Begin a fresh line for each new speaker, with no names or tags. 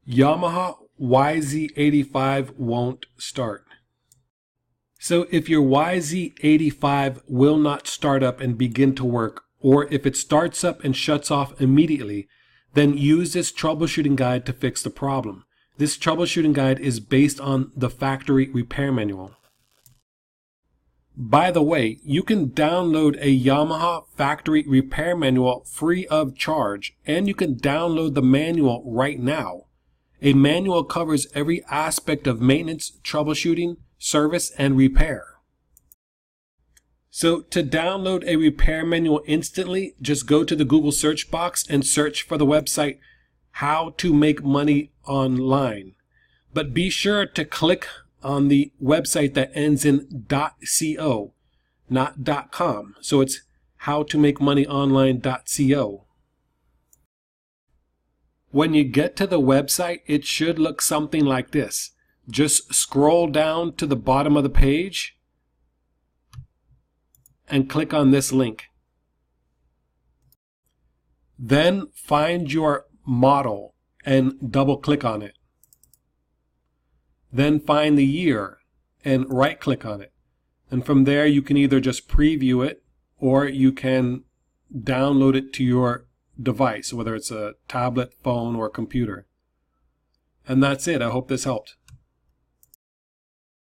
Yamaha YZ85 won't start. So if your YZ85 will not start up and begin to work, or if it starts up and shuts off immediately, then use this troubleshooting guide to fix the problem. This troubleshooting guide is based on the factory repair manual. By the way, you can download a Yamaha factory repair manual free of charge, and you can download the manual right now. A manual covers every aspect of maintenance, troubleshooting, service, and repair. So to download a repair manual instantly, just go to the Google search box and search for the website How to Make Money Online. But be sure to click on the website that ends in .co, not .com. So it's howtomakemoneyonline.co. When you get to the website, it should look something like this. Just scroll down to the bottom of the page and click on this link. Then find your model and double click on it. Then find the year and right click on it. And from there you can either just preview it or you can download it to your device, whether it's a tablet, phone, or computer. And that's it. I hope this helped.